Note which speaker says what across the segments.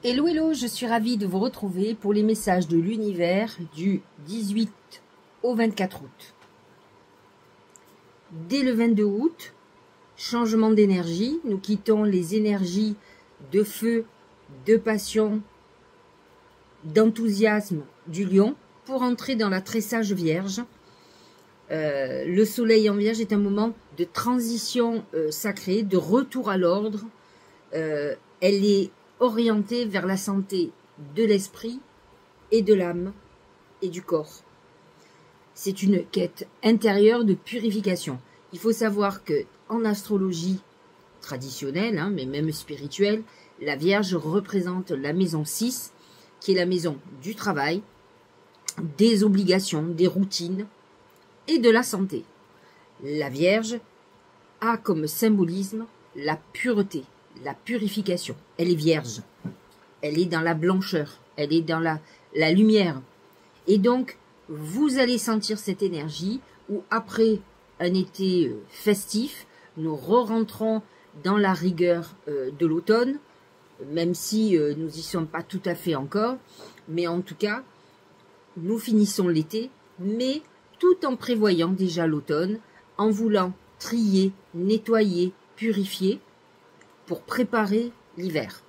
Speaker 1: Hello, hello, je suis ravie de vous retrouver pour les messages de l'univers du 18 au 24 août. Dès le 22 août, changement d'énergie, nous quittons les énergies de feu, de passion, d'enthousiasme du lion pour entrer dans la très sage Vierge. Le soleil en Vierge est un moment de transition sacrée, de retour à l'ordre. Elle est orientée vers la santé de l'esprit et de l'âme et du corps. C'est une quête intérieure de purification. Il faut savoir que en astrologie traditionnelle, mais même spirituelle, la Vierge représente la maison 6, qui est la maison du travail, des obligations, des routines et de la santé. La Vierge a comme symbolisme la pureté, la purification. Elle est vierge, elle est dans la blancheur, elle est dans la lumière. Et donc, vous allez sentir cette énergie où après un été festif, nous re-rentrons dans la rigueur de l'automne, même si nous n'y sommes pas tout à fait encore, mais en tout cas, nous finissons l'été, mais tout en prévoyant déjà l'automne, en voulant trier, nettoyer, purifier, pour préparer l'hiver.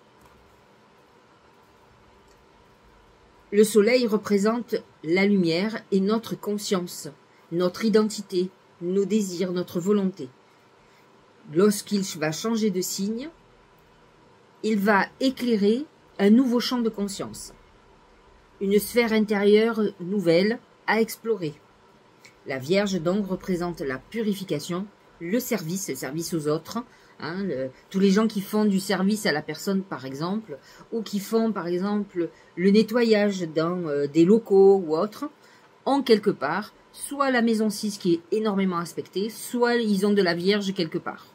Speaker 1: Le soleil représente la lumière et notre conscience, notre identité, nos désirs, notre volonté. Lorsqu'il va changer de signe, il va éclairer un nouveau champ de conscience, une sphère intérieure nouvelle à explorer. La Vierge donc représente la purification, le service aux autres, tous les gens qui font du service à la personne par exemple, ou qui font par exemple le nettoyage dans des locaux ou autres, ont quelque part soit la maison 6 qui est énormément aspectée, soit ils ont de la Vierge quelque part.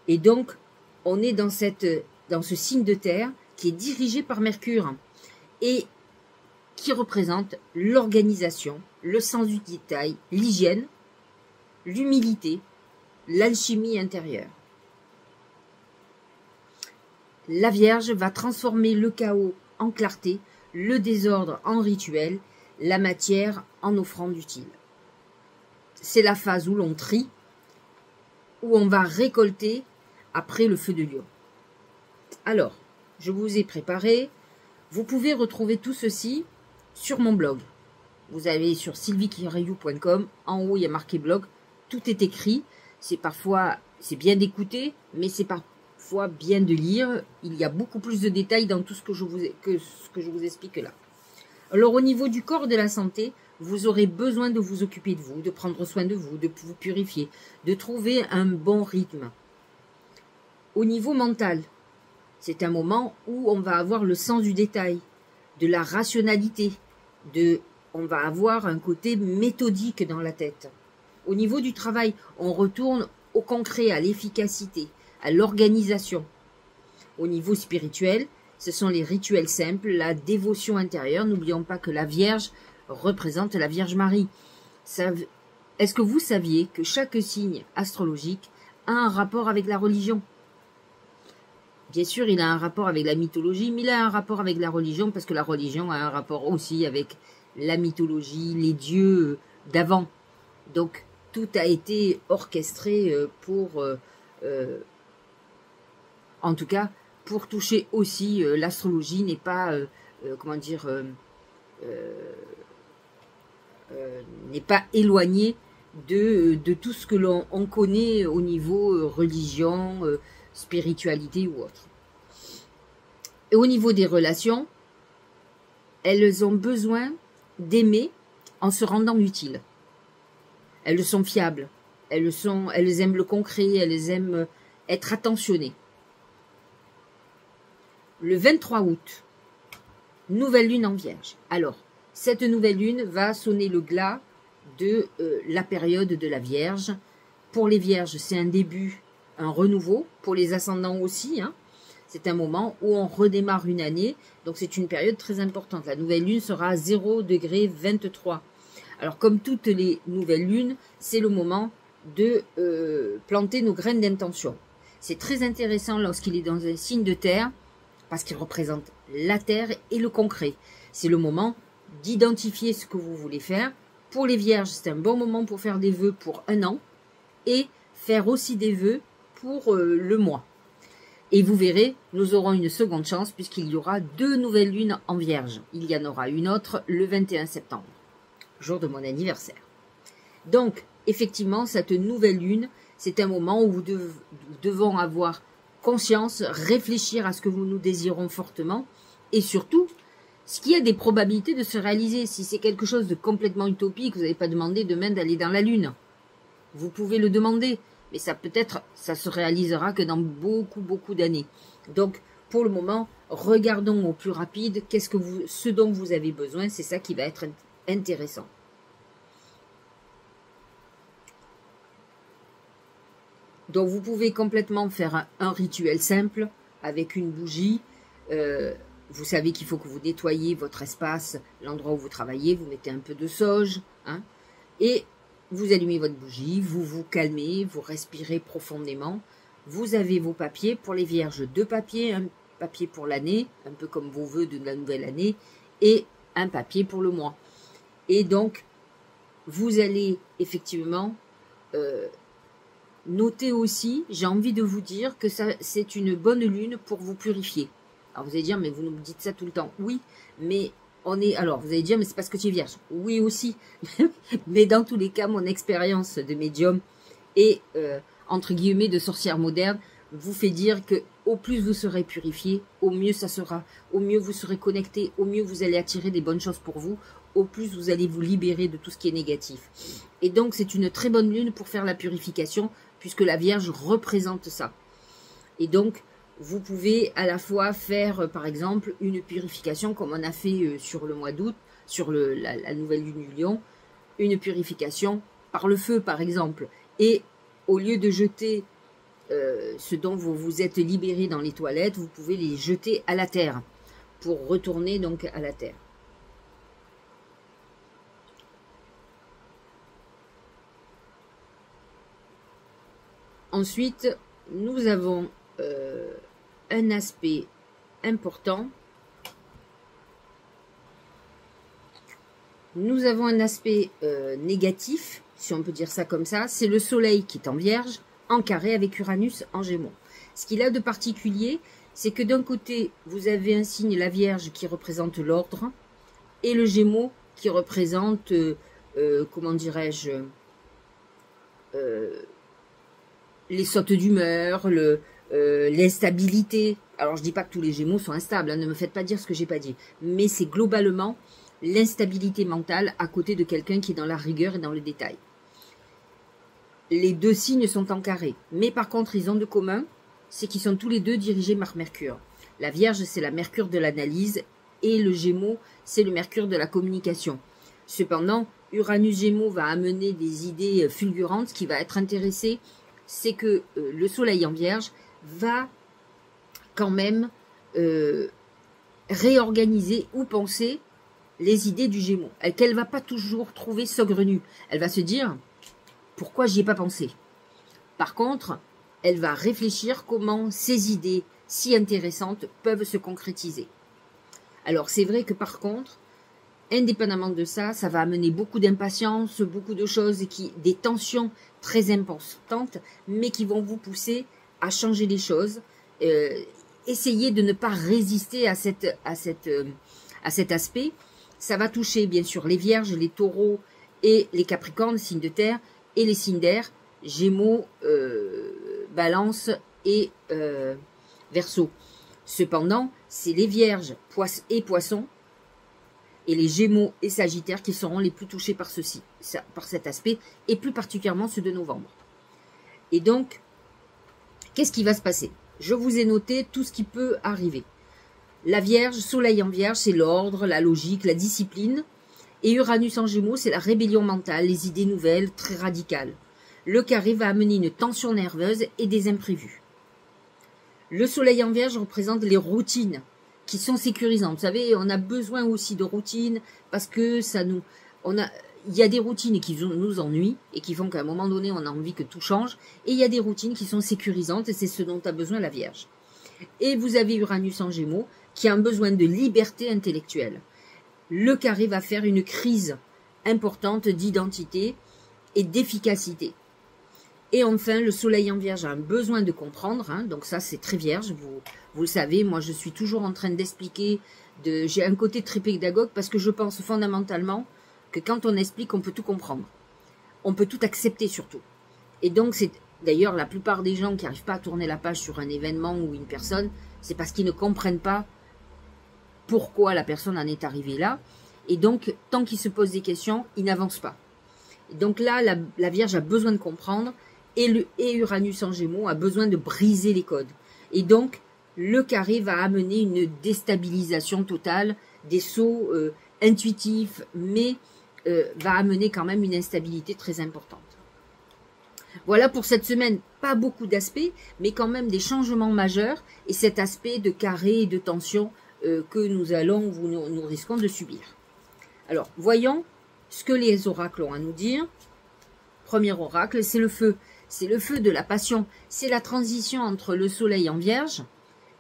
Speaker 1: Et donc on est dans ce signe de terre qui est dirigé par Mercure et qui représente l'organisation, le sens du détail, l'hygiène, l'humilité, l'alchimie intérieure. La Vierge va transformer le chaos en clarté, le désordre en rituel, la matière en offrande utile. C'est la phase où l'on trie, où on va récolter après le feu de lion. Alors, je vous ai préparé, vous pouvez retrouver tout ceci sur mon blog. Vous allez sur sylviekirayou.com, en haut il y a marqué blog, tout est écrit. C'est bien d'écouter, mais c'est parfois bien de lire. Il y a beaucoup plus de détails dans tout ce que je vous explique là. Alors au niveau du corps et de la santé, vous aurez besoin de vous occuper de vous, de prendre soin de vous purifier, de trouver un bon rythme. Au niveau mental, c'est un moment où on va avoir le sens du détail, de la rationalité, on va avoir un côté méthodique dans la tête. Au niveau du travail, on retourne au concret, à l'efficacité, à l'organisation. Au niveau spirituel, ce sont les rituels simples, la dévotion intérieure. N'oublions pas que la Vierge représente la Vierge Marie. Est-ce que vous saviez que chaque signe astrologique a un rapport avec la religion? Bien sûr, il a un rapport avec la mythologie, mais il a un rapport avec la religion parce que la religion a un rapport aussi avec la mythologie, les dieux d'avant. Donc, tout a été orchestré en tout cas, pour toucher aussi l'astrologie n'est pas, n'est pas éloigné de tout ce que l'on connaît au niveau religion, spiritualité ou autre. Et au niveau des relations, elles ont besoin d'aimer en se rendant utiles. Elles sont fiables, elles aiment le concret, elles aiment être attentionnées. Le 23 août, nouvelle lune en Vierge. Alors, cette nouvelle lune va sonner le glas de la période de la Vierge. Pour les Vierges, c'est un début, un renouveau. Pour les ascendants aussi, c'est un moment où on redémarre une année. Donc, c'est une période très importante. La nouvelle lune sera à 0°23. Alors, comme toutes les nouvelles lunes, c'est le moment de planter nos graines d'intention. C'est très intéressant lorsqu'il est dans un signe de terre, parce qu'il représente la terre et le concret. C'est le moment d'identifier ce que vous voulez faire. Pour les vierges, c'est un bon moment pour faire des vœux pour un an et faire aussi des vœux pour le mois. Et vous verrez, nous aurons une seconde chance puisqu'il y aura 2 nouvelles lunes en vierge. Il y en aura une autre le 21 septembre, jour de mon anniversaire. Donc, effectivement, cette nouvelle lune, c'est un moment où nous devons avoir conscience, réfléchir à ce que nous désirons fortement et surtout, ce qui a des probabilités de se réaliser. Si c'est quelque chose de complètement utopique, vous n'avez pas demandé demain d'aller dans la lune. Vous pouvez le demander, mais ça peut-être, ça se réalisera que dans beaucoup d'années. Donc, pour le moment, regardons au plus rapide ce dont vous avez besoin, c'est ça qui va être intéressant. Donc, vous pouvez complètement faire un rituel simple avec une bougie. Vous savez qu'il faut que vous nettoyiez votre espace, l'endroit où vous travaillez, vous mettez un peu de sauge, hein, et vous allumez votre bougie, vous vous calmez, vous respirez profondément. Vous avez vos papiers. Pour les vierges, 2 papiers, un papier pour l'année, un peu comme vos vœux de la nouvelle année, et un papier pour le mois. Et donc, vous allez effectivement noter aussi, j'ai envie de vous dire que c'est une bonne lune pour vous purifier. Alors vous allez dire, mais vous nous dites ça tout le temps. Oui, mais alors vous allez dire, mais c'est parce que tu es vierge. Oui aussi, mais dans tous les cas, mon expérience de médium et entre guillemets de sorcière moderne vous fait dire que au plus vous serez purifié, au mieux ça sera, au mieux vous serez connecté, au mieux vous allez attirer des bonnes choses pour vous, au plus vous allez vous libérer de tout ce qui est négatif. Et donc c'est une très bonne lune pour faire la purification, puisque la Vierge représente ça. Et donc vous pouvez à la fois faire par exemple une purification comme on a fait sur le mois d'août, sur la nouvelle lune du lion, une purification par le feu par exemple. Et au lieu de jeter ce dont vous vous êtes libéré dans les toilettes, vous pouvez les jeter à la terre pour retourner donc à la terre. Ensuite, nous avons un aspect important. Nous avons un aspect négatif, si on peut dire ça comme ça. C'est le soleil qui est en vierge, en carré avec Uranus en gémeaux. Ce qu'il a de particulier, c'est que d'un côté, vous avez un signe, la Vierge, qui représente l'ordre, et le Gémeaux qui représente, comment dirais-je, les sautes d'humeur, l'instabilité. Alors, je dis pas que tous les Gémeaux sont instables, hein, ne me faites pas dire ce que j'ai pas dit. Mais c'est globalement l'instabilité mentale à côté de quelqu'un qui est dans la rigueur et dans le détail. Les 2 signes sont en carré. Mais par contre, ils ont de commun, c'est qu'ils sont tous les 2 dirigés par Mercure. La Vierge, c'est la Mercure de l'analyse et le Gémeaux, c'est le Mercure de la communication. Cependant, Uranus Gémeaux va amener des idées fulgurantes. Ce qui va être intéressé, c'est que le Soleil en Vierge va quand même réorganiser ou penser les idées du Gémeaux. Qu'elle ne va pas toujours trouver saugrenues. Elle va se dire, pourquoi j'y ai pas pensé? Par contre, elle va réfléchir comment ces idées si intéressantes peuvent se concrétiser. Alors c'est vrai que par contre, indépendamment de ça, ça va amener beaucoup d'impatience, beaucoup de choses, des tensions très importantes, mais qui vont vous pousser à changer les choses. Essayez de ne pas résister à cet aspect. Ça va toucher bien sûr les Vierges, les Taureaux et les Capricornes, signes de terre, et les signes d'air, Gémeaux, Balance et Verseau. Cependant, c'est les Vierges et Poissons et les Gémeaux et Sagittaires qui seront les plus touchés par cet aspect, et plus particulièrement ceux de novembre. Et donc, qu'est-ce qui va se passer? Je vous ai noté tout ce qui peut arriver. La Vierge, Soleil en Vierge, c'est l'ordre, la logique, la discipline. Et Uranus en Gémeaux, c'est la rébellion mentale, les idées nouvelles, très radicales. Le carré va amener une tension nerveuse et des imprévus. Le Soleil en Vierge représente les routines qui sont sécurisantes. Vous savez, on a besoin aussi de routines parce que il y a des routines qui nous ennuient et qui font qu'à un moment donné, on a envie que tout change. Et il y a des routines qui sont sécurisantes et c'est ce dont a besoin la Vierge. Et vous avez Uranus en Gémeaux qui a un besoin de liberté intellectuelle. Le carré va faire une crise importante d'identité et d'efficacité. Et enfin, le soleil en Vierge a un besoin de comprendre, hein, donc ça c'est très Vierge, vous le savez, moi je suis toujours en train d'expliquer, j'ai un côté très pédagogue parce que je pense fondamentalement que quand on explique, on peut tout comprendre. On peut tout accepter surtout. Et donc c'est d'ailleurs la plupart des gens qui n'arrivent pas à tourner la page sur un événement ou une personne, c'est parce qu'ils ne comprennent pas pourquoi la personne en est arrivée là. Et donc, tant qu'ils se posent des questions, ils n'avancent pas. Et donc là, la Vierge a besoin de comprendre et Uranus en Gémeaux a besoin de briser les codes. Et donc, le carré va amener une déstabilisation totale, des sauts intuitifs, mais va amener quand même une instabilité très importante. Voilà pour cette semaine, pas beaucoup d'aspects, mais quand même des changements majeurs et cet aspect de carré et de tension que nous risquons de subir. Alors, voyons ce que les oracles ont à nous dire. Premier oracle, c'est le feu. C'est le feu de la passion. C'est la transition entre le soleil en Vierge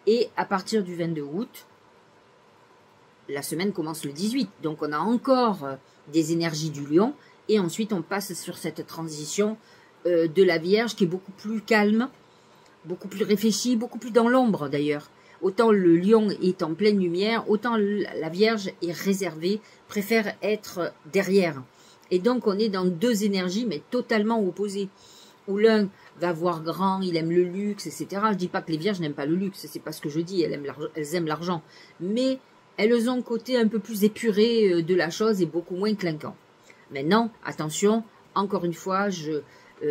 Speaker 1: et à partir du 22 août, la semaine commence le 18. Donc, on a encore des énergies du lion et ensuite, on passe sur cette transition de la Vierge qui est beaucoup plus calme, beaucoup plus réfléchie, beaucoup plus dans l'ombre d'ailleurs. Autant le lion est en pleine lumière, autant la Vierge est réservée, préfère être derrière. Et donc on est dans deux énergies, mais totalement opposées. Où l'un va voir grand, il aime le luxe, etc. Je dis pas que les Vierges n'aiment pas le luxe, c'est pas ce que je dis, elles aiment l'argent. Mais elles ont un côté un peu plus épuré de la chose et beaucoup moins clinquant. Maintenant, attention, encore une fois,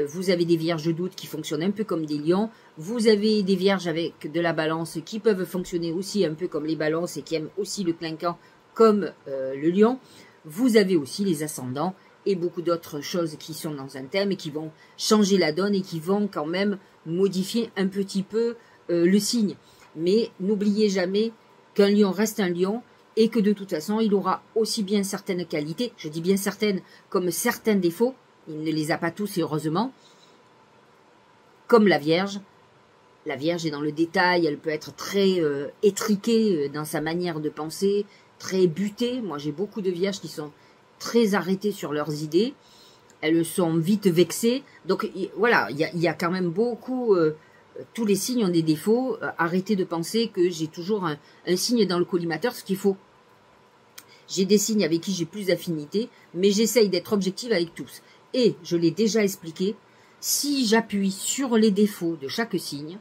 Speaker 1: vous avez des vierges de doute qui fonctionnent un peu comme des lions. Vous avez des vierges avec de la balance qui peuvent fonctionner aussi un peu comme les balances et qui aiment aussi le clinquant comme le lion. Vous avez aussi les ascendants et beaucoup d'autres choses qui sont dans un thème et qui vont changer la donne et qui vont quand même modifier un petit peu le signe. Mais n'oubliez jamais qu'un lion reste un lion et que de toute façon, il aura aussi bien certaines qualités, je dis bien certaines, comme certains défauts. Il ne les a pas tous, et heureusement. Comme la Vierge. La Vierge est dans le détail, elle peut être très étriquée dans sa manière de penser, très butée. Moi, j'ai beaucoup de Vierges qui sont très arrêtées sur leurs idées. Elles sont vite vexées. Donc, voilà, il y a quand même beaucoup... tous les signes ont des défauts. Arrêtez de penser que j'ai toujours un signe dans le collimateur, ce qu'il faut. J'ai des signes avec qui j'ai plus d'affinité, mais j'essaye d'être objective avec tous. Et, je l'ai déjà expliqué, si j'appuie sur les défauts de chaque signe,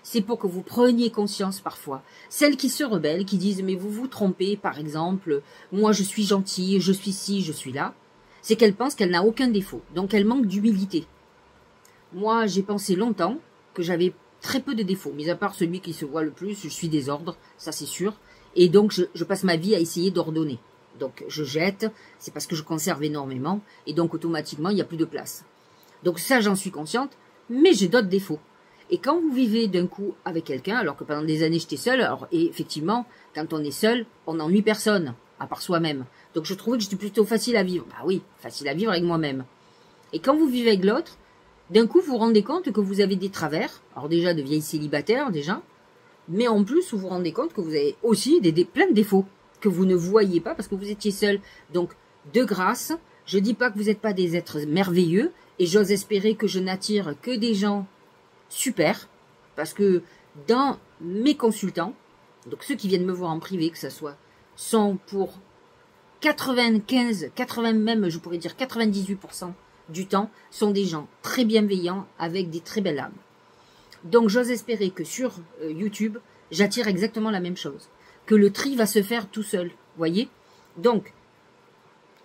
Speaker 1: c'est pour que vous preniez conscience parfois. Celles qui se rebellent, qui disent « mais vous vous trompez, par exemple, moi je suis gentille, je suis ci, je suis là », c'est qu'elle pense qu'elle n'a aucun défaut, donc elle manque d'humilité. Moi, j'ai pensé longtemps que j'avais très peu de défauts, mis à part celui qui se voit le plus, je suis désordre, ça c'est sûr, et donc je passe ma vie à essayer d'ordonner. Donc je jette, c'est parce que je conserve énormément, et donc automatiquement il n'y a plus de place. Donc ça j'en suis consciente, mais j'ai d'autres défauts. Et quand vous vivez d'un coup avec quelqu'un, alors que pendant des années j'étais seule, alors et effectivement, quand on est seul, on n'ennuie personne, à part soi-même. Donc je trouvais que j'étais plutôt facile à vivre. Bah oui, facile à vivre avec moi-même. Et quand vous vivez avec l'autre, d'un coup vous vous rendez compte que vous avez des travers, alors déjà de vieilles célibataires déjà, mais en plus vous vous rendez compte que vous avez aussi plein de défauts que vous ne voyez pas parce que vous étiez seul. Donc, de grâce, je dis pas que vous n'êtes pas des êtres merveilleux et j'ose espérer que je n'attire que des gens super parce que dans mes consultants, donc ceux qui viennent me voir en privé, que ce soit, sont pour 95, 80 même, je pourrais dire 98% du temps, sont des gens très bienveillants avec des très belles âmes. Donc, j'ose espérer que sur YouTube, j'attire exactement la même chose. Que le tri va se faire tout seul, voyez. Donc,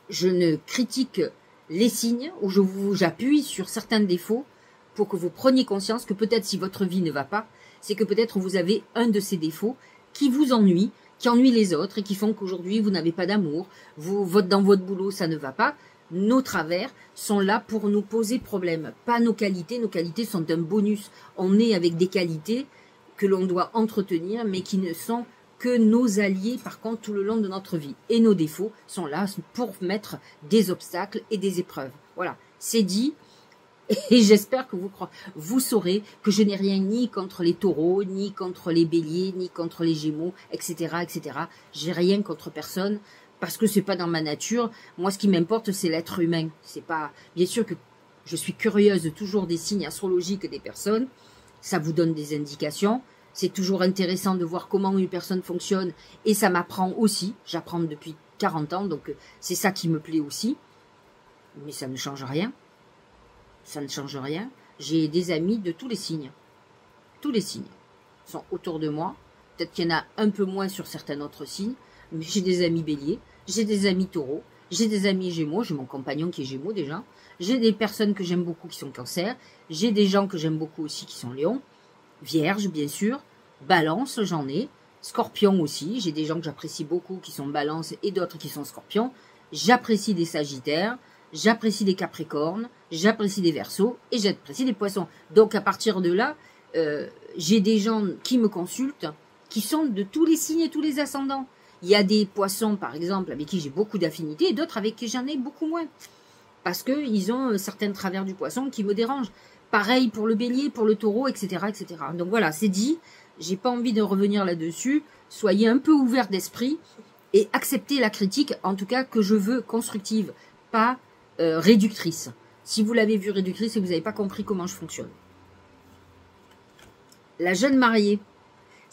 Speaker 1: je ne critique les signes ou j'appuie sur certains défauts pour que vous preniez conscience que peut-être si votre vie ne va pas, c'est que peut-être vous avez un de ces défauts qui vous ennuie, qui ennuie les autres et qui font qu'aujourd'hui vous n'avez pas d'amour, dans votre boulot ça ne va pas. Nos travers sont là pour nous poser problème, pas nos qualités. Nos qualités sont un bonus. On est avec des qualités que l'on doit entretenir, mais qui ne sont que nos alliés, par contre, tout le long de notre vie. Et nos défauts sont là pour mettre des obstacles et des épreuves. Voilà, c'est dit. Et j'espère que vous saurez que je n'ai rien ni contre les taureaux, ni contre les béliers, ni contre les gémeaux, etc., etc. J'ai rien contre personne parce que c'est pas dans ma nature. Moi, ce qui m'importe, c'est l'être humain. C'est pas, bien sûr que je suis curieuse toujours des signes astrologiques des personnes. Ça vous donne des indications. C'est toujours intéressant de voir comment une personne fonctionne et ça m'apprend aussi. J'apprends depuis 40 ans, donc c'est ça qui me plaît aussi. Mais ça ne change rien. Ça ne change rien. J'ai des amis de tous les signes. Tous les signes sont autour de moi. Peut-être qu'il y en a un peu moins sur certains autres signes, mais j'ai des amis béliers, j'ai des amis taureaux, j'ai des amis gémeaux, j'ai mon compagnon qui est gémeaux déjà, j'ai des personnes que j'aime beaucoup qui sont cancer, j'ai des gens que j'aime beaucoup aussi qui sont lions, vierge bien sûr, balance j'en ai, scorpion aussi, j'ai des gens que j'apprécie beaucoup qui sont balance et d'autres qui sont scorpions, j'apprécie des sagittaires, j'apprécie des capricornes, j'apprécie des verseaux et j'apprécie des poissons. Donc à partir de là, j'ai des gens qui me consultent, qui sont de tous les signes et tous les ascendants. Il y a des poissons, par exemple, avec qui j'ai beaucoup d'affinités, et d'autres avec qui j'en ai beaucoup moins. Parce qu'ils ont certains travers du poisson qui me dérangent. Pareil pour le bélier, pour le taureau, etc., etc. Donc voilà, c'est dit. J'ai pas envie de revenir là-dessus. Soyez un peu ouverts d'esprit et acceptez la critique, en tout cas que je veux constructive, pas réductrice. Si vous l'avez vu réductrice, c'est que vous n'avez pas compris comment je fonctionne. La jeune mariée.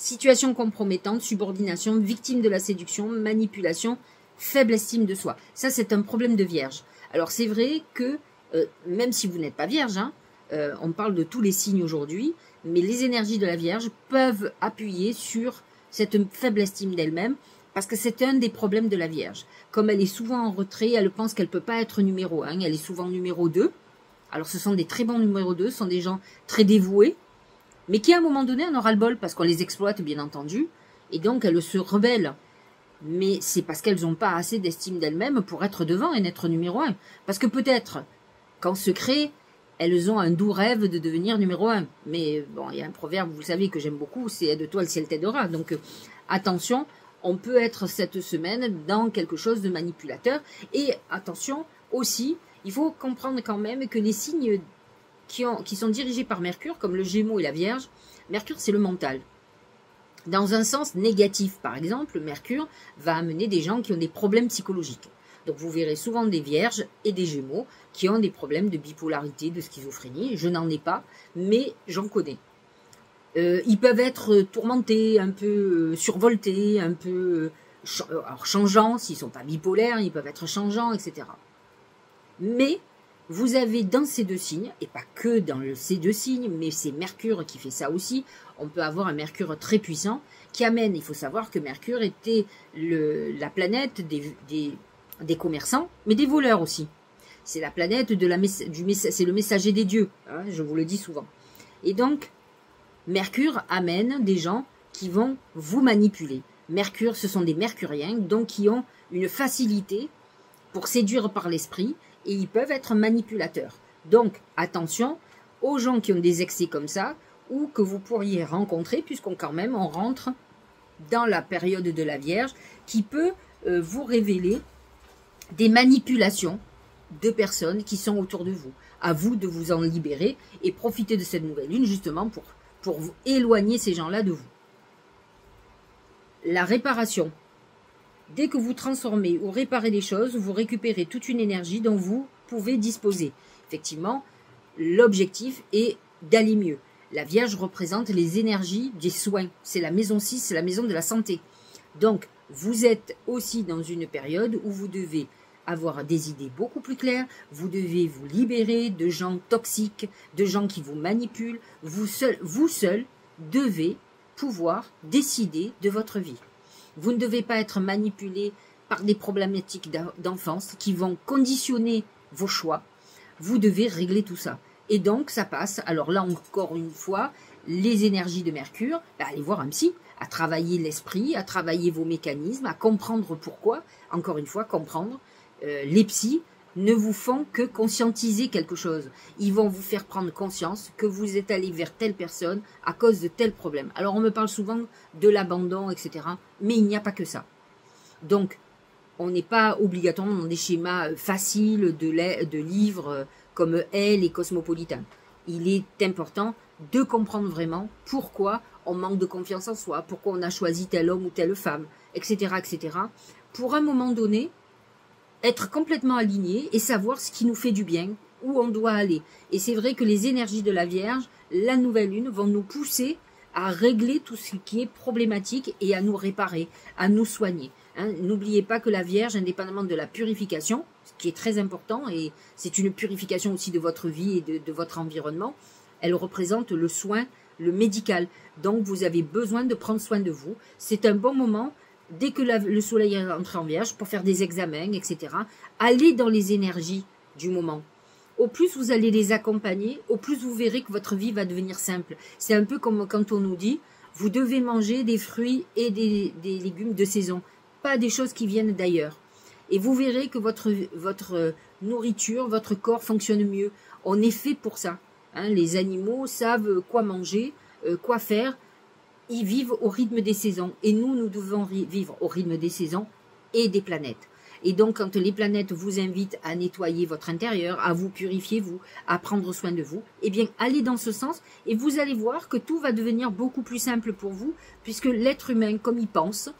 Speaker 1: Situation compromettante, subordination, victime de la séduction, manipulation, faible estime de soi. Ça, c'est un problème de vierge. Alors, c'est vrai que, même si vous n'êtes pas vierge, hein, on parle de tous les signes aujourd'hui, mais les énergies de la vierge peuvent appuyer sur cette faible estime d'elle-même, parce que c'est un des problèmes de la vierge. Comme elle est souvent en retrait, elle pense qu'elle ne peut pas être numéro 1, elle est souvent numéro 2. Alors, ce sont des très bons numéro 2, ce sont des gens très dévoués, mais qui à un moment donné en aura le bol parce qu'on les exploite bien entendu, et donc elles se rebellent. Mais c'est parce qu'elles n'ont pas assez d'estime d'elles-mêmes pour être devant et n'être numéro 1. Parce que peut-être qu'en secret, elles ont un doux rêve de devenir numéro 1. Mais bon, il y a un proverbe, vous savez, que j'aime beaucoup, c'est « aide-toi, le ciel t'aidera ». Donc attention, on peut être cette semaine dans quelque chose de manipulateur. Et attention aussi, il faut comprendre quand même que les signes qui sont dirigés par Mercure, comme le Gémeaux et la Vierge, Mercure, c'est le mental. Dans un sens négatif, par exemple, Mercure va amener des gens qui ont des problèmes psychologiques. Donc vous verrez souvent des Vierges et des Gémeaux qui ont des problèmes de bipolarité, de schizophrénie. Je n'en ai pas, mais j'en connais. Ils peuvent être tourmentés, un peu survoltés, un peu alors changeants. S'ils ne sont pas bipolaires, ils peuvent être changeants, etc. Mais vous avez dans ces deux signes, et pas que dans ces deux signes, mais c'est Mercure qui fait ça aussi, on peut avoir un Mercure très puissant qui amène, il faut savoir que Mercure était la planète des commerçants, mais des voleurs aussi. C'est la planète c'est le messager des dieux, hein, je vous le dis souvent. Et donc, Mercure amène des gens qui vont vous manipuler. Mercure, ce sont des mercuriens, donc qui ont une facilité pour séduire par l'esprit, et ils peuvent être manipulateurs. Donc, attention aux gens qui ont des excès comme ça, ou que vous pourriez rencontrer, puisqu'on quand même, on rentre dans la période de la Vierge, qui peut vous révéler des manipulations de personnes qui sont autour de vous. À vous de vous en libérer et profiter de cette nouvelle lune, justement, pour vous éloigner ces gens-là de vous. La réparation. Dès que vous transformez ou réparez des choses, vous récupérez toute une énergie dont vous pouvez disposer. Effectivement, l'objectif est d'aller mieux. La Vierge représente les énergies des soins. C'est la maison 6, c'est la maison de la santé. Donc, vous êtes aussi dans une période où vous devez avoir des idées beaucoup plus claires, vous devez vous libérer de gens toxiques, de gens qui vous manipulent. Vous seul devez pouvoir décider de votre vie. Vous ne devez pas être manipulé par des problématiques d'enfance qui vont conditionner vos choix. Vous devez régler tout ça. Et donc, ça passe, alors là encore une fois, les énergies de Mercure, allez voir un psy, à travailler l'esprit, à travailler vos mécanismes, à comprendre pourquoi, encore une fois, comprendre. Les psys ne vous font que conscientiser quelque chose. Ils vont vous faire prendre conscience que vous êtes allé vers telle personne à cause de tel problème. Alors on me parle souvent de l'abandon, etc. Mais il n'y a pas que ça. Donc, on n'est pas obligatoirement dans des schémas faciles de livres comme est les cosmopolitains. Il est important de comprendre vraiment pourquoi on manque de confiance en soi, pourquoi on a choisi tel homme ou telle femme, etc., etc. Pour un moment donné, être complètement aligné et savoir ce qui nous fait du bien, où on doit aller. Et c'est vrai que les énergies de la Vierge, la nouvelle lune, vont nous pousser à régler tout ce qui est problématique et à nous réparer, à nous soigner. Hein, n'oubliez pas que la Vierge, indépendamment de la purification, ce qui est très important, et c'est une purification aussi de votre vie et de votre environnement, elle représente le soin, le médical. Donc vous avez besoin de prendre soin de vous. C'est un bon moment, dès que le soleil est rentré en Vierge, pour faire des examens, etc. Allez dans les énergies du moment. Au plus vous allez les accompagner, au plus vous verrez que votre vie va devenir simple. C'est un peu comme quand on nous dit, vous devez manger des fruits et des légumes de saison, pas des choses qui viennent d'ailleurs. Et vous verrez que votre nourriture, votre corps fonctionne mieux. On est fait pour ça. Hein, les animaux savent quoi manger, quoi faire. Ils vivent au rythme des saisons. Et nous devons vivre au rythme des saisons et des planètes. Et donc, quand les planètes vous invitent à nettoyer votre intérieur, à vous purifier, à prendre soin de vous, eh bien, allez dans ce sens et vous allez voir que tout va devenir beaucoup plus simple pour vous, puisque l'être humain, comme il pense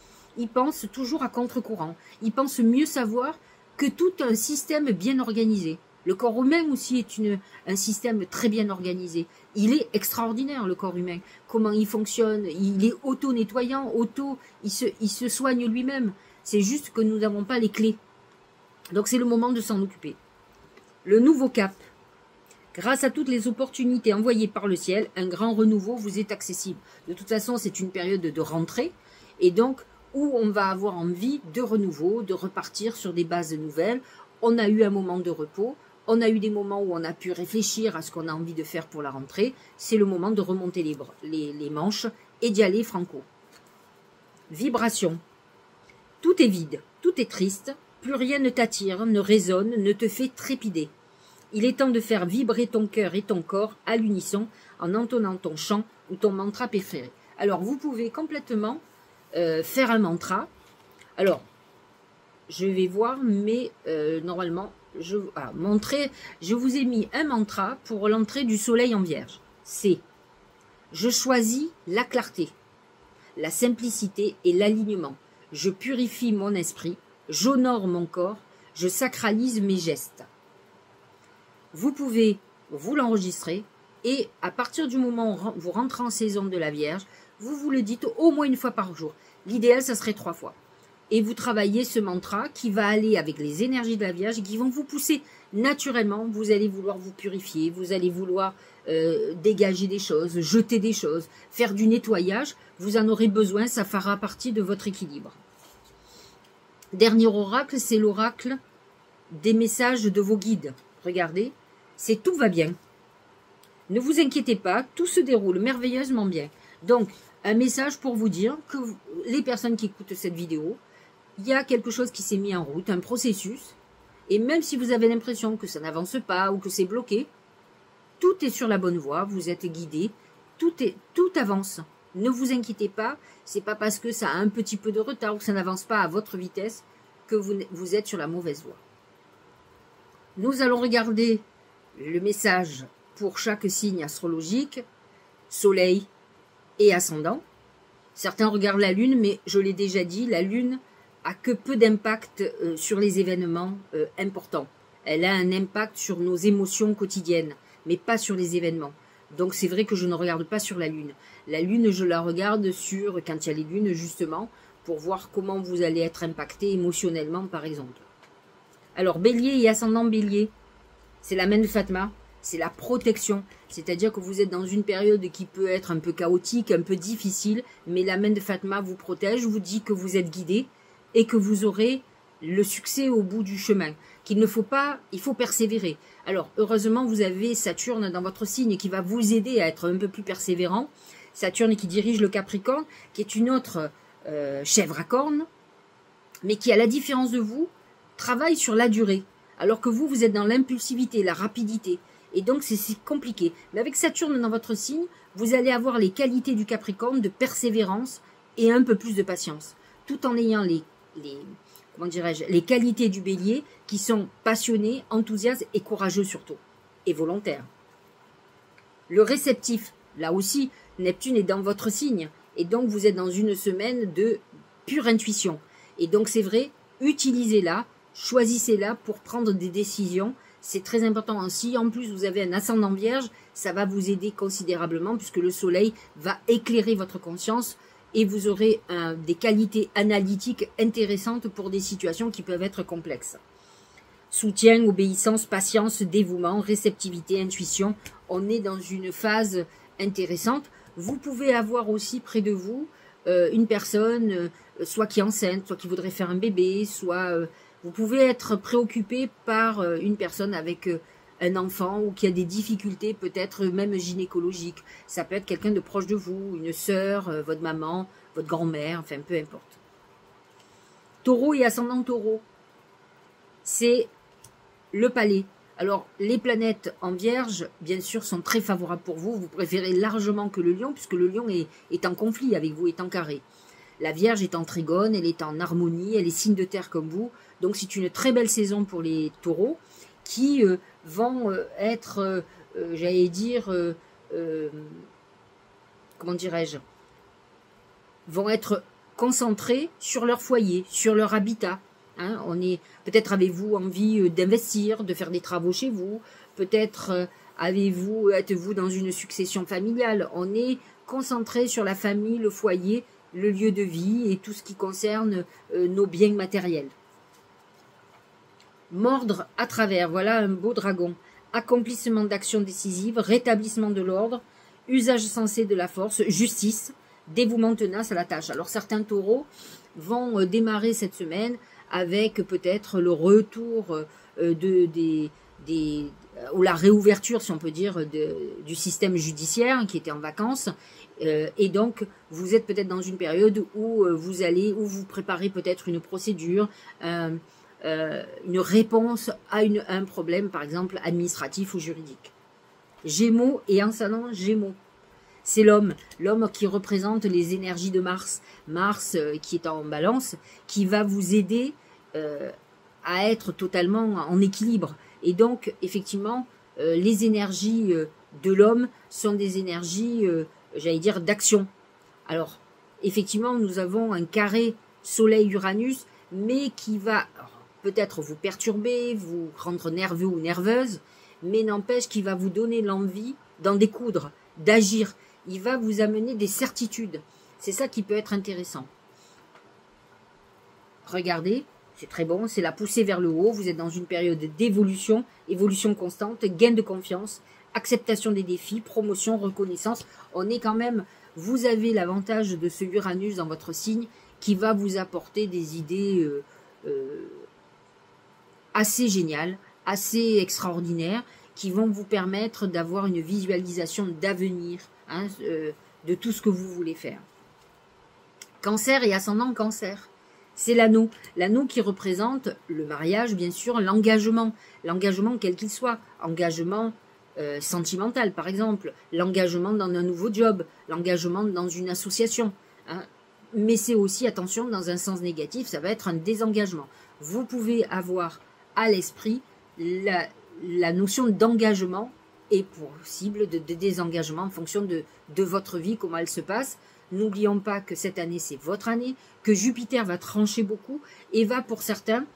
Speaker 1: toujours à contre-courant. Il pense mieux savoir que tout un système bien organisé. Le corps humain aussi est un système très bien organisé. Il est extraordinaire, le corps humain. Comment il fonctionne, il est auto-nettoyant, il se soigne lui-même. C'est juste que nous n'avons pas les clés. Donc c'est le moment de s'en occuper. Le nouveau cap. Grâce à toutes les opportunités envoyées par le ciel, un grand renouveau vous est accessible. De toute façon, c'est une période de rentrée. Et donc, où on va avoir envie de renouveau, de repartir sur des bases nouvelles. On a eu un moment de repos. On a eu des moments où on a pu réfléchir à ce qu'on a envie de faire pour la rentrée. C'est le moment de remonter les manches et d'y aller franco. Vibration. Tout est vide, tout est triste, plus rien ne t'attire, ne résonne, ne te fait trépider. Il est temps de faire vibrer ton cœur et ton corps à l'unisson en entonnant ton chant ou ton mantra préféré. Alors, vous pouvez complètement faire un mantra. Alors, je vais voir, mais normalement, je vous ai mis un mantra pour l'entrée du soleil en Vierge. C'est « Je choisis la clarté, la simplicité et l'alignement. Je purifie mon esprit, j'honore mon corps, je sacralise mes gestes. » Vous pouvez vous l'enregistrer et à partir du moment où vous rentrez en saison de la Vierge, vous le dites au moins une fois par jour. L'idéal, ça serait 3 fois. Et vous travaillez ce mantra qui va aller avec les énergies de la Vierge qui vont vous pousser naturellement. Vous allez vouloir vous purifier, vous allez vouloir dégager des choses, jeter des choses, faire du nettoyage. Vous en aurez besoin, ça fera partie de votre équilibre. Dernier oracle, c'est l'oracle des messages de vos guides. Regardez, c'est tout va bien. Ne vous inquiétez pas, tout se déroule merveilleusement bien. Donc, un message pour vous dire que les personnes qui écoutent cette vidéo, il y a quelque chose qui s'est mis en route, un processus. Et même si vous avez l'impression que ça n'avance pas ou que c'est bloqué, tout est sur la bonne voie, vous êtes guidé, tout avance. Ne vous inquiétez pas, c'est pas parce que ça a un petit peu de retard ou que ça n'avance pas à votre vitesse que vous êtes sur la mauvaise voie. Nous allons regarder le message pour chaque signe astrologique, soleil et ascendant. Certains regardent la lune, mais je l'ai déjà dit, la lune a que peu d'impact sur les événements importants. Elle a un impact sur nos émotions quotidiennes, mais pas sur les événements. Donc c'est vrai que je ne regarde pas sur la lune. La lune, je la regarde quand il y a les lunes, justement, pour voir comment vous allez être impacté émotionnellement, par exemple. Alors, bélier et ascendant bélier, c'est la main de Fatma, c'est la protection. C'est-à-dire que vous êtes dans une période qui peut être un peu chaotique, un peu difficile, mais la main de Fatma vous protège, vous dit que vous êtes guidé et que vous aurez le succès au bout du chemin. Il faut persévérer. Alors, heureusement, vous avez Saturne dans votre signe qui va vous aider à être un peu plus persévérant. Saturne qui dirige le Capricorne, qui est une autre chèvre à cornes, mais qui, à la différence de vous, travaille sur la durée. Alors que vous êtes dans l'impulsivité, la rapidité. Et donc, c'est compliqué. Mais avec Saturne dans votre signe, vous allez avoir les qualités du Capricorne de persévérance et un peu plus de patience. Tout en ayant les qualités du bélier qui sont passionnés, enthousiastes et courageux surtout. et volontaire. Le réceptif, là aussi, Neptune est dans votre signe. Et donc, vous êtes dans une semaine de pure intuition. Et donc, c'est vrai, utilisez-la, choisissez-la pour prendre des décisions. C'est très important aussi. En plus, vous avez un ascendant vierge, ça va vous aider considérablement puisque le soleil va éclairer votre conscience et vous aurez des qualités analytiques intéressantes pour des situations qui peuvent être complexes. Soutien, obéissance, patience, dévouement, réceptivité, intuition. On est dans une phase intéressante. Vous pouvez avoir aussi près de vous une personne, soit qui est enceinte, soit qui voudrait faire un bébé, soit vous pouvez être préoccupé par une personne avec un enfant ou qui a des difficultés peut-être même gynécologiques. Ça peut être quelqu'un de proche de vous, une sœur, votre maman, votre grand-mère, enfin peu importe. Taureau et ascendant taureau, c'est le palais. Alors, les planètes en vierge, bien sûr, sont très favorables pour vous. Vous préférez largement que le lion, puisque le lion est en conflit avec vous, est en carré. La vierge est en trigone, elle est en harmonie, elle est signe de terre comme vous. Donc, c'est une très belle saison pour les taureaux qui vont être, j'allais dire, comment dirais-je, vont être concentrés sur leur foyer, sur leur habitat. Hein, peut-être avez-vous envie d'investir, de faire des travaux chez vous, peut-être êtes-vous dans une succession familiale. On est concentré sur la famille, le foyer, le lieu de vie et tout ce qui concerne nos biens matériels. Mordre à travers, voilà un beau dragon. Accomplissement d'actions décisives, rétablissement de l'ordre, usage sensé de la force, justice, dévouement tenace à la tâche. Alors certains taureaux vont démarrer cette semaine avec peut-être le retour ou la réouverture, si on peut dire, du système judiciaire qui était en vacances. Et donc, vous êtes peut-être dans une période où vous préparez peut-être une procédure, une réponse à un problème, par exemple, administratif ou juridique. Gémeaux et ascendant Gémeaux. C'est l'homme qui représente les énergies de Mars. Mars qui est en balance, qui va vous aider à être totalement en équilibre. Et donc, effectivement, les énergies de l'homme sont des énergies, j'allais dire, d'action. Alors, effectivement, nous avons un carré Soleil-Uranus, mais qui va peut-être vous perturber, vous rendre nerveux ou nerveuse, mais n'empêche qu'il va vous donner l'envie d'en découdre, d'agir. Il va vous amener des certitudes. C'est ça qui peut être intéressant. Regardez, c'est très bon, c'est la poussée vers le haut. Vous êtes dans une période d'évolution, évolution constante, gain de confiance, acceptation des défis, promotion, reconnaissance. On est quand même, vous avez l'avantage de ce Uranus dans votre signe qui va vous apporter des idées assez géniales, assez extraordinaires, qui vont vous permettre d'avoir une visualisation d'avenir, hein, de tout ce que vous voulez faire. Cancer et ascendant Cancer, c'est l'anneau. L'anneau qui représente le mariage, bien sûr, l'engagement quel qu'il soit, engagement sentimental par exemple, l'engagement dans un nouveau job, l'engagement dans une association, hein. Mais c'est aussi, attention, dans un sens négatif, ça va être un désengagement. Vous pouvez avoir à l'esprit la notion d'engagement et possible de désengagement en fonction de votre vie, comment elle se passe. N'oublions pas que cette année, c'est votre année, que Jupiter va trancher beaucoup et va, pour certains,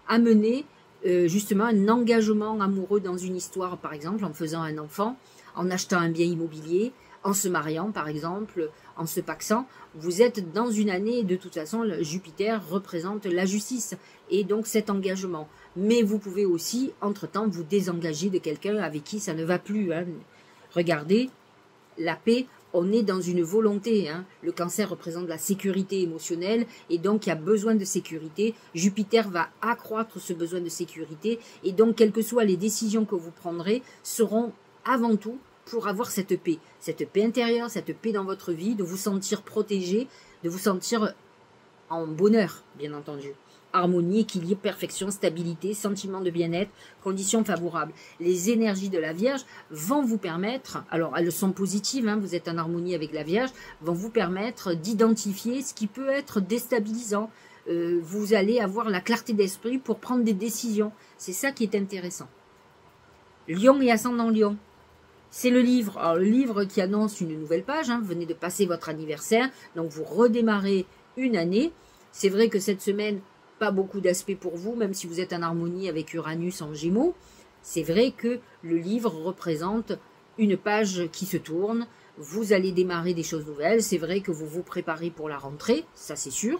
Speaker 1: amener justement un engagement amoureux dans une histoire, par exemple, en faisant un enfant, en achetant un bien immobilier, en se mariant, par exemple, en se pacsant. Vous êtes dans une année, de toute façon, Jupiter représente la justice et donc cet engagement. Mais vous pouvez aussi, entre-temps, vous désengager de quelqu'un avec qui ça ne va plus, hein. Regardez, la paix, on est dans une volonté, hein. Le Cancer représente la sécurité émotionnelle et donc il y a besoin de sécurité. Jupiter va accroître ce besoin de sécurité et donc quelles que soient les décisions que vous prendrez seront avant tout pour avoir cette paix intérieure, cette paix dans votre vie, de vous sentir protégé, de vous sentir en bonheur, bien entendu. Harmonie, équilibre, perfection, stabilité, sentiment de bien-être, conditions favorables. Les énergies de la Vierge vont vous permettre, alors elles sont positives, hein, vous êtes en harmonie avec la Vierge, vont vous permettre d'identifier ce qui peut être déstabilisant. Vous allez avoir la clarté d'esprit pour prendre des décisions. C'est ça qui est intéressant. Lion et ascendant Lion. C'est le livre. Alors, le livre qui annonce une nouvelle page. Vous venez de passer votre anniversaire. Donc, vous redémarrez une année. C'est vrai que cette semaine, pas beaucoup d'aspects pour vous, même si vous êtes en harmonie avec Uranus en Gémeaux. C'est vrai que le livre représente une page qui se tourne. Vous allez démarrer des choses nouvelles. C'est vrai que vous vous préparez pour la rentrée. Ça, c'est sûr.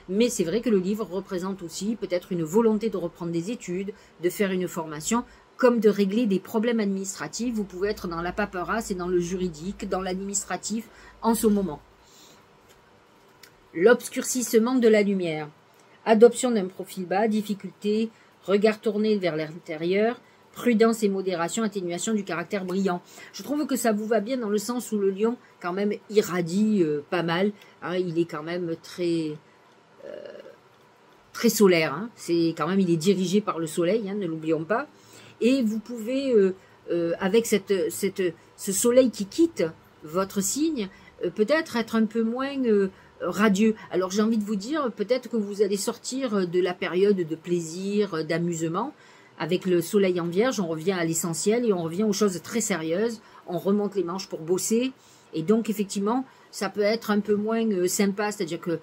Speaker 1: Mais c'est vrai que le livre représente aussi peut-être une volonté de reprendre des études, de faire une formation, comme de régler des problèmes administratifs. Vous pouvez être dans la paperasse et dans le juridique, dans l'administratif en ce moment. L'obscurcissement de la lumière. Adoption d'un profil bas, difficulté, regard tourné vers l'intérieur, prudence et modération, atténuation du caractère brillant. Je trouve que ça vous va bien dans le sens où le lion, quand même, irradie pas mal. Il est quand même très solaire. C'est quand même, il est dirigé par le soleil, ne l'oublions pas. Et vous pouvez, avec ce soleil qui quitte votre signe, peut-être être un peu moins radieux. Alors j'ai envie de vous dire, peut-être que vous allez sortir de la période de plaisir, d'amusement. Avec le soleil en vierge, on revient à l'essentiel et on revient aux choses très sérieuses. On remonte les manches pour bosser. Et donc effectivement, ça peut être un peu moins sympa, c'est-à-dire que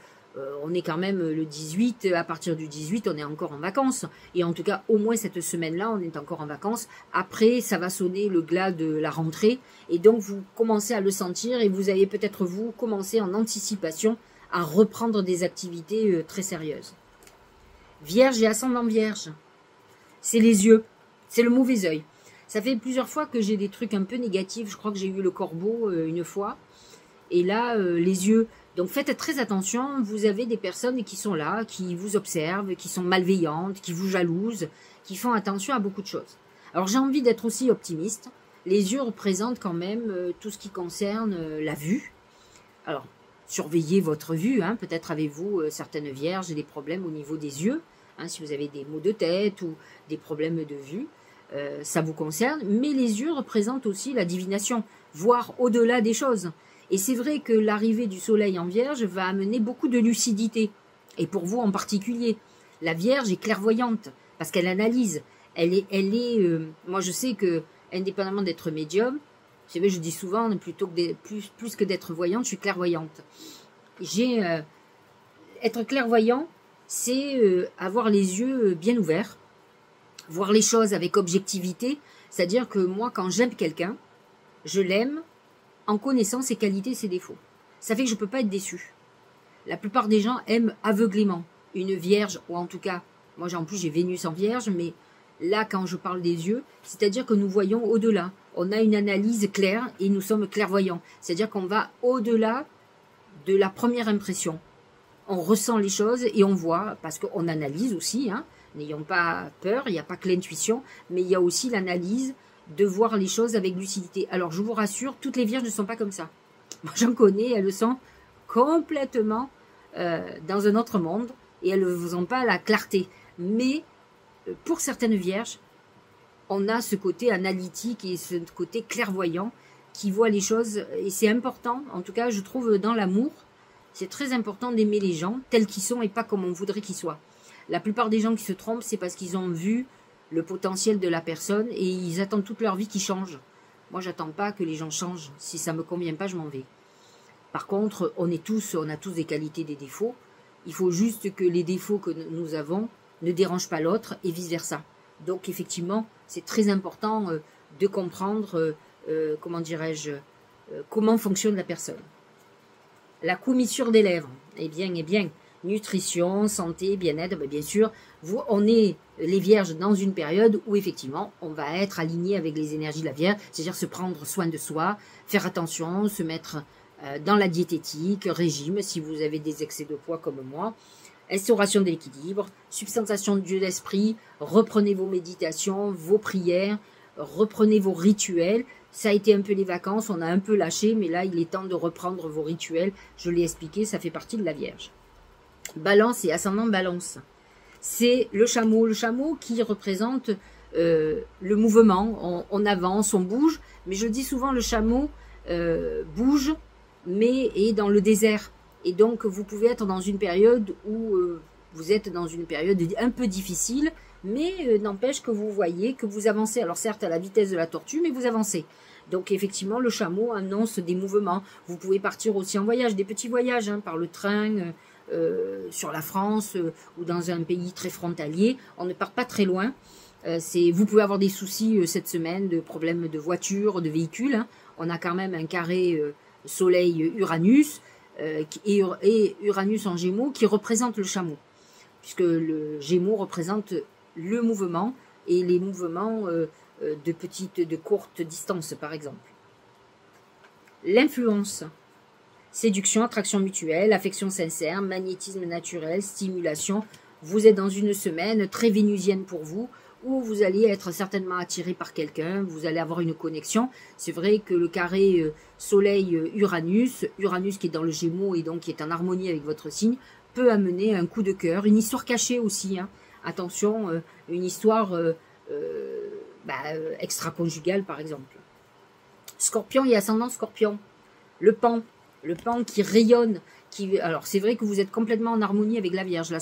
Speaker 1: on est quand même le 18, à partir du 18, on est encore en vacances. Et en tout cas, au moins cette semaine-là, on est encore en vacances. Après, ça va sonner le glas de la rentrée. Et donc, vous commencez à le sentir et vous allez peut-être, vous, commencer en anticipation à reprendre des activités très sérieuses. Vierge et ascendant vierge. C'est les yeux. C'est le mauvais œil. Ça fait plusieurs fois que j'ai des trucs un peu négatifs. Je crois que j'ai eu le corbeau une fois. Et là, les yeux... Donc faites très attention, vous avez des personnes qui sont là, qui vous observent, qui sont malveillantes, qui vous jalousent, qui font attention à beaucoup de choses. Alors j'ai envie d'être aussi optimiste. Les yeux représentent quand même tout ce qui concerne la vue. Alors surveillez votre vue, peut-être avez-vous certaines vierges des problèmes au niveau des yeux, si vous avez des maux de tête ou des problèmes de vue, ça vous concerne. Mais les yeux représentent aussi la divination, voir au-delà des choses. Et c'est vrai que l'arrivée du soleil en vierge va amener beaucoup de lucidité. Et pour vous en particulier, la vierge est clairvoyante parce qu'elle analyse. Moi je sais que, indépendamment d'être médium, vous savez, je dis souvent, plus que d'être voyante, je suis clairvoyante. Être clairvoyant, c'est avoir les yeux bien ouverts, voir les choses avec objectivité. C'est-à-dire que moi, quand j'aime quelqu'un, je l'aime en connaissant ses qualités et ses défauts. Ça fait que je ne peux pas être déçue. La plupart des gens aiment aveuglément une vierge, ou en tout cas, moi en plus j'ai Vénus en vierge, mais là quand je parle des yeux, c'est-à-dire que nous voyons au-delà. On a une analyse claire et nous sommes clairvoyants. C'est-à-dire qu'on va au-delà de la première impression. On ressent les choses et on voit, parce qu'on analyse aussi, n'ayons pas peur, il n'y a pas que l'intuition, mais il y a aussi l'analyse, de voir les choses avec lucidité. Alors, je vous rassure, toutes les vierges ne sont pas comme ça. Moi, j'en connais, elles sont complètement dans un autre monde et elles ne vous ont pas la clarté. Mais pour certaines vierges, on a ce côté analytique et ce côté clairvoyant qui voit les choses. Et c'est important, en tout cas, je trouve, dans l'amour, c'est très important d'aimer les gens tels qu'ils sont et pas comme on voudrait qu'ils soient. La plupart des gens qui se trompent, c'est parce qu'ils ont vu le potentiel de la personne et ils attendent toute leur vie qu'il change. Moi, j'attends pas que les gens changent. Si ça me convient pas, je m'en vais. Par contre, on a tous des qualités, des défauts. Il faut juste que les défauts que nous avons ne dérangent pas l'autre et vice versa. Donc, effectivement, c'est très important de comprendre, comment fonctionne la personne. La commissure des lèvres. Eh bien, nutrition, santé, bien-être, bien sûr, on est les vierges dans une période où effectivement on va être aligné avec les énergies de la Vierge, c'est-à-dire se prendre soin de soi, faire attention, se mettre dans la diététique, régime si vous avez des excès de poids comme moi, instauration de l'équilibre, substantiation de Dieu d'esprit, reprenez vos méditations, vos prières, reprenez vos rituels. Ça a été un peu les vacances, on a un peu lâché, mais là il est temps de reprendre vos rituels, je l'ai expliqué, ça fait partie de la Vierge. Balance et ascendant Balance. C'est le chameau qui représente le mouvement, on avance, on bouge, mais je dis souvent le chameau bouge, mais est dans le désert. Et donc vous pouvez être dans une période où vous êtes dans une période un peu difficile, mais n'empêche que vous voyez que vous avancez. Alors certes à la vitesse de la tortue, mais vous avancez. Donc effectivement, le chameau annonce des mouvements. Vous pouvez partir aussi en voyage, des petits voyages, hein, par le train, sur la France ou dans un pays très frontalier. On ne part pas très loin. Vous pouvez avoir des soucis cette semaine, de problèmes de voiture, de véhicules. Hein. On a quand même un carré Soleil-Uranus et Uranus en Gémeaux qui représente le chameau, puisque le Gémeaux représente le mouvement et les mouvements de courte distance, par exemple. L'influence. Séduction, attraction mutuelle, affection sincère, magnétisme naturel, stimulation. Vous êtes dans une semaine très vénusienne pour vous, où vous allez être certainement attiré par quelqu'un, vous allez avoir une connexion. C'est vrai que le carré Soleil-Uranus, Uranus qui est dans le Gémeaux et donc qui est en harmonie avec votre signe, peut amener un coup de cœur, une histoire cachée aussi. Hein. Attention, une histoire extra-conjugale par exemple. Scorpion et ascendant Scorpion. Le pan qui rayonne. Alors c'est vrai que vous êtes complètement en harmonie avec la Vierge.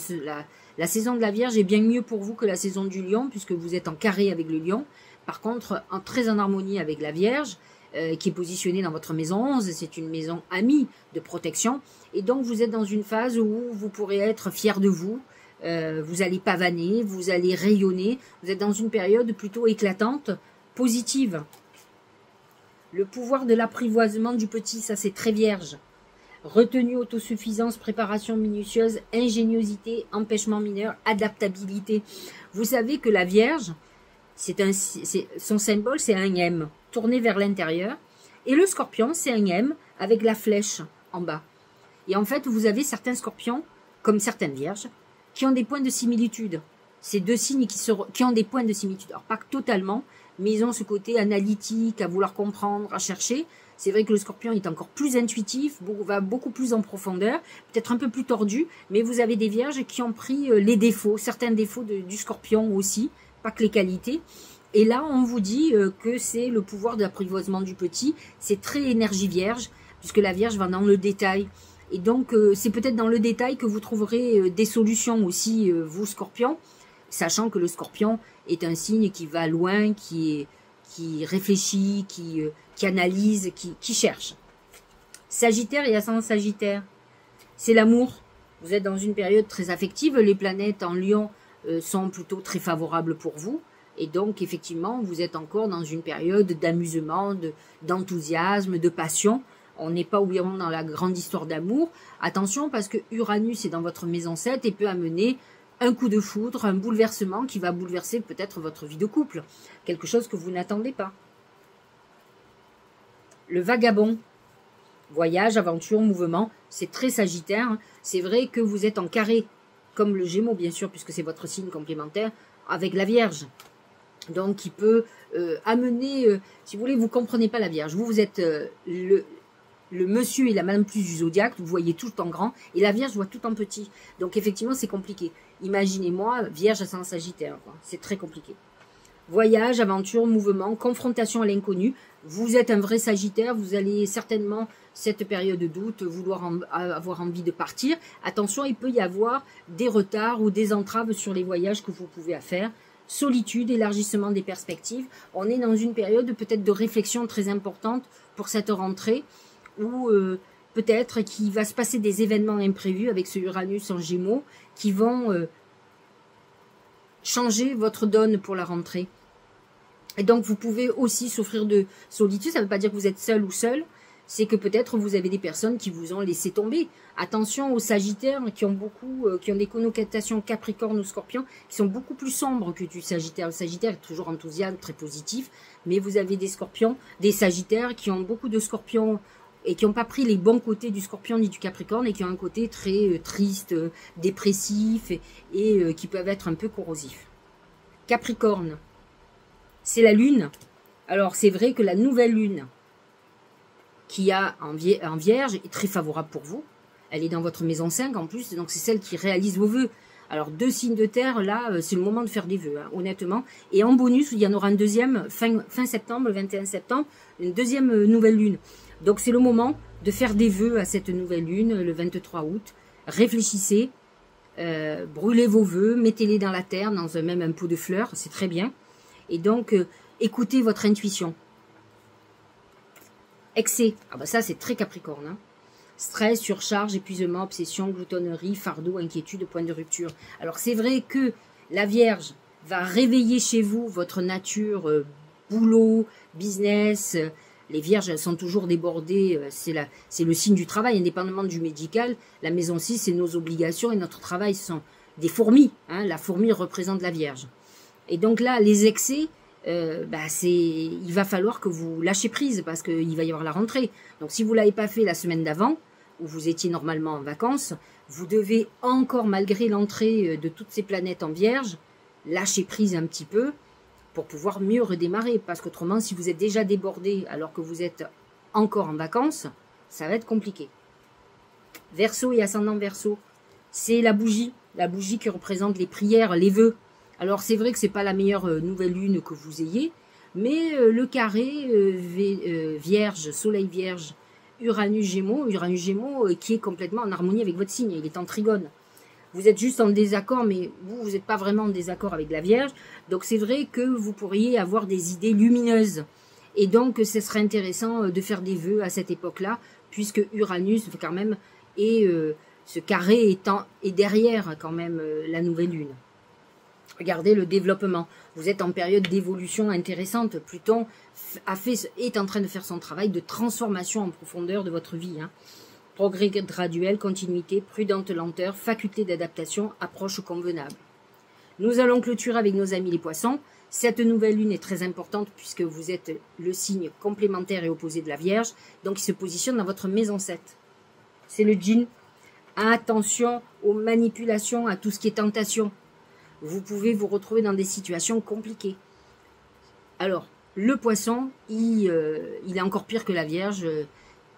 Speaker 1: La saison de la Vierge est bien mieux pour vous que la saison du Lion, puisque vous êtes en carré avec le Lion. Par contre, très en harmonie avec la Vierge, qui est positionnée dans votre maison 11. C'est une maison amie de protection. Et donc, vous êtes dans une phase où vous pourrez être fier de vous. Vous allez pavaner, vous allez rayonner. Vous êtes dans une période plutôt éclatante, positive. Le pouvoir de l'apprivoisement du petit, ça c'est très Vierge. Retenue, autosuffisance, préparation minutieuse, ingéniosité, empêchement mineur, adaptabilité. Vous savez que la Vierge, son symbole, c'est un M, tourné vers l'intérieur. Et le Scorpion, c'est un M avec la flèche en bas. Et en fait, vous avez certains Scorpions, comme certaines Vierges, qui ont des points de similitude. Ces deux signes qui ont des points de similitude. Alors, pas totalement, mais ils ont ce côté analytique, à vouloir comprendre, à chercher. C'est vrai que le Scorpion est encore plus intuitif, va beaucoup plus en profondeur, peut-être un peu plus tordu, mais vous avez des Vierges qui ont pris les défauts, certains défauts du Scorpion aussi, pas que les qualités. Et là, on vous dit que c'est le pouvoir de l'apprivoisement du petit, c'est très énergie Vierge, puisque la Vierge va dans le détail. Et donc, c'est peut-être dans le détail que vous trouverez des solutions aussi, vous Scorpion, sachant que le Scorpion est un signe qui va loin, qui réfléchit, qui analyse, qui cherche. Sagittaire et ascendant Sagittaire, c'est l'amour. Vous êtes dans une période très affective. Les planètes en Lion sont plutôt très favorables pour vous. Et donc, effectivement, vous êtes encore dans une période d'amusement, d'enthousiasme, de passion. On n'est pas oublions dans la grande histoire d'amour. Attention, parce que Uranus est dans votre maison 7 et peut amener un coup de foudre, un bouleversement qui va bouleverser peut-être votre vie de couple. Quelque chose que vous n'attendez pas. Le vagabond. Voyage, aventure, mouvement. C'est très Sagittaire. Hein. C'est vrai que vous êtes en carré, comme le Gémeaux, bien sûr, puisque c'est votre signe complémentaire, avec la Vierge. Donc, il peut amener... si vous voulez, vous ne comprenez pas la Vierge. Vous êtes le monsieur et la madame plus du zodiaque, vous voyez tout en grand, et la Vierge voit tout en petit. Donc, effectivement, c'est compliqué. Imaginez-moi, Vierge ascendant Sagittaire. C'est très compliqué. Voyage, aventure, mouvement, confrontation à l'inconnu. Vous êtes un vrai Sagittaire, vous allez certainement, cette période d'août, vouloir avoir envie de partir. Attention, il peut y avoir des retards ou des entraves sur les voyages que vous pouvez faire. Solitude, élargissement des perspectives. On est dans une période peut-être de réflexion très importante pour cette rentrée, où peut-être qu'il va se passer des événements imprévus avec ce Uranus en Gémeaux qui vont changer votre donne pour la rentrée. Et donc, vous pouvez aussi souffrir de solitude. Ça ne veut pas dire que vous êtes seul ou seul. C'est que peut-être vous avez des personnes qui vous ont laissé tomber. Attention aux Sagittaires qui ont des connotations Capricorne ou Scorpion, qui sont beaucoup plus sombres que du Sagittaire. Le Sagittaire est toujours enthousiaste, très positif. Mais vous avez des Scorpions, des Sagittaires qui ont beaucoup de Scorpions et qui n'ont pas pris les bons côtés du Scorpion ni du Capricorne et qui ont un côté très triste, dépressif et qui peuvent être un peu corrosifs. Capricorne, c'est la Lune. Alors, c'est vrai que la nouvelle Lune qui a en Vierge est très favorable pour vous. Elle est dans votre maison 5 en plus, donc c'est celle qui réalise vos vœux. Alors, 2 signes de terre, là, c'est le moment de faire des vœux, hein, honnêtement. Et en bonus, il y en aura un deuxième fin septembre, le 21 septembre, une deuxième nouvelle Lune. Donc, c'est le moment de faire des vœux à cette nouvelle Lune, le 23 août. Réfléchissez, brûlez vos vœux, mettez-les dans la terre, dans même un pot de fleurs, c'est très bien. Et donc, écoutez votre intuition. Excès, ah bah ça c'est très Capricorne. Hein. Stress, surcharge, épuisement, obsession, gloutonnerie, fardeau, inquiétude, point de rupture. Alors c'est vrai que la Vierge va réveiller chez vous votre nature boulot, business. Les Vierges elles sont toujours débordées, c'est le signe du travail, indépendamment du médical. La maison 6, c'est nos obligations et notre travail sont des fourmis. Hein. La fourmi représente la Vierge. Et donc là, les excès, il va falloir que vous lâchez prise parce qu'il va y avoir la rentrée. Donc si vous ne l'avez pas fait la semaine d'avant, où vous étiez normalement en vacances, vous devez encore, malgré l'entrée de toutes ces planètes en Vierge, lâcher prise un petit peu pour pouvoir mieux redémarrer. Parce qu'autrement, si vous êtes déjà débordé alors que vous êtes encore en vacances, ça va être compliqué. Verseau et ascendant Verseau, c'est la bougie qui représente les prières, les vœux. Alors c'est vrai que c'est pas la meilleure nouvelle lune que vous ayez, mais le carré Vierge, Soleil Vierge, Uranus Gémeaux qui est complètement en harmonie avec votre signe, il est en trigone. Vous êtes juste en désaccord, mais vous n'êtes pas vraiment en désaccord avec la Vierge, donc c'est vrai que vous pourriez avoir des idées lumineuses. Et donc ce serait intéressant de faire des vœux à cette époque-là, puisque Uranus quand même, et ce carré est derrière quand même la nouvelle lune. Regardez le développement. Vous êtes en période d'évolution intéressante. Pluton est en train de faire son travail de transformation en profondeur de votre vie. Hein. Progrès graduel, continuité, prudente lenteur, faculté d'adaptation, approche convenable. Nous allons clôturer avec nos amis les poissons. Cette nouvelle lune est très importante puisque vous êtes le signe complémentaire et opposé de la Vierge. Donc il se positionne dans votre maison 7. C'est le djinn. Attention aux manipulations, à tout ce qui est tentation. Vous pouvez vous retrouver dans des situations compliquées. Alors, le poisson, il est encore pire que la Vierge.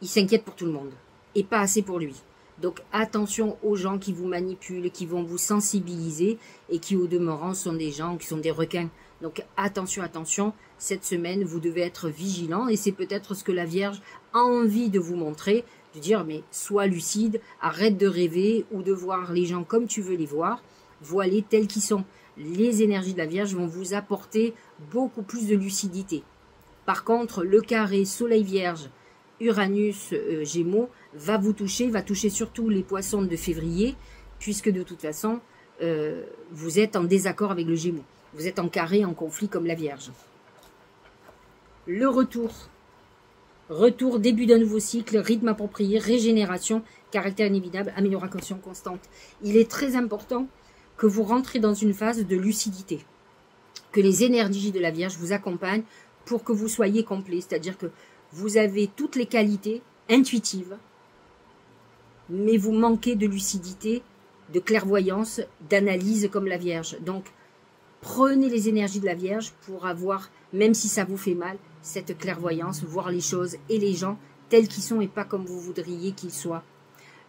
Speaker 1: Il s'inquiète pour tout le monde. Et pas assez pour lui. Donc, attention aux gens qui vous manipulent, qui vont vous sensibiliser et qui, au demeurant, sont des gens qui sont des requins. Donc, attention, attention. Cette semaine, vous devez être vigilant. Et c'est peut-être ce que la Vierge a envie de vous montrer. De dire, mais sois lucide, arrête de rêver ou de voir les gens comme tu veux les voir. Voilés tels qu'ils sont. Les énergies de la Vierge vont vous apporter beaucoup plus de lucidité. Par contre, le carré Soleil Vierge, Uranus Gémeaux va vous toucher, va toucher surtout les poissons de février, puisque de toute façon, vous êtes en désaccord avec le Gémeaux. Vous êtes en carré, en conflit comme la Vierge. Le retour. Retour, début d'un nouveau cycle, rythme approprié, régénération, caractère inévitable, amélioration constante. Il est très important que vous rentrez dans une phase de lucidité, que les énergies de la Vierge vous accompagnent pour que vous soyez complet, c'est-à-dire que vous avez toutes les qualités intuitives, mais vous manquez de lucidité, de clairvoyance, d'analyse comme la Vierge. Donc, prenez les énergies de la Vierge pour avoir, même si ça vous fait mal, cette clairvoyance, voir les choses et les gens tels qu'ils sont et pas comme vous voudriez qu'ils soient.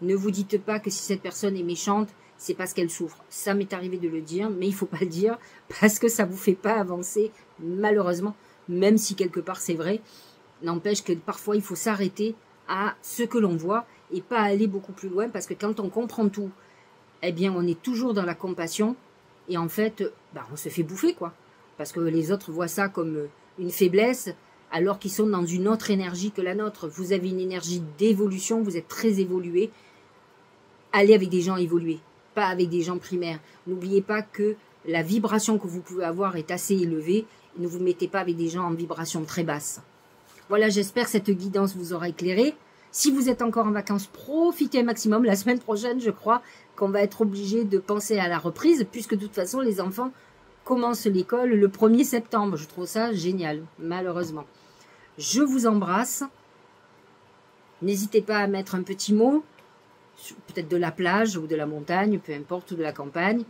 Speaker 1: Ne vous dites pas que si cette personne est méchante, c'est parce qu'elle souffre. Ça m'est arrivé de le dire, mais il ne faut pas le dire parce que ça ne vous fait pas avancer, malheureusement, même si quelque part c'est vrai. N'empêche que parfois il faut s'arrêter à ce que l'on voit et pas aller beaucoup plus loin parce que quand on comprend tout, eh bien on est toujours dans la compassion et en fait, on se fait bouffer quoi. Parce que les autres voient ça comme une faiblesse alors qu'ils sont dans une autre énergie que la nôtre. Vous avez une énergie d'évolution, vous êtes très évolué. Allez avec des gens évolués. Pas avec des gens primaires. N'oubliez pas que la vibration que vous pouvez avoir est assez élevée. Ne vous mettez pas avec des gens en vibration très basse. Voilà, j'espère que cette guidance vous aura éclairé. Si vous êtes encore en vacances, profitez un maximum. La semaine prochaine, je crois qu'on va être obligé de penser à la reprise, puisque de toute façon, les enfants commencent l'école le 1er septembre. Je trouve ça génial, malheureusement. Je vous embrasse. N'hésitez pas à mettre un petit mot, peut-être de la plage ou de la montagne, peu importe, ou de la campagne.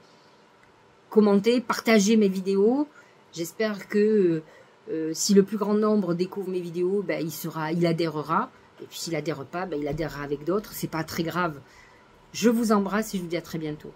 Speaker 1: Commentez, partagez mes vidéos. J'espère que si le plus grand nombre découvre mes vidéos, il adhérera. Et puis s'il adhère pas, il adhérera avec d'autres. C'est pas très grave. Je vous embrasse et je vous dis à très bientôt.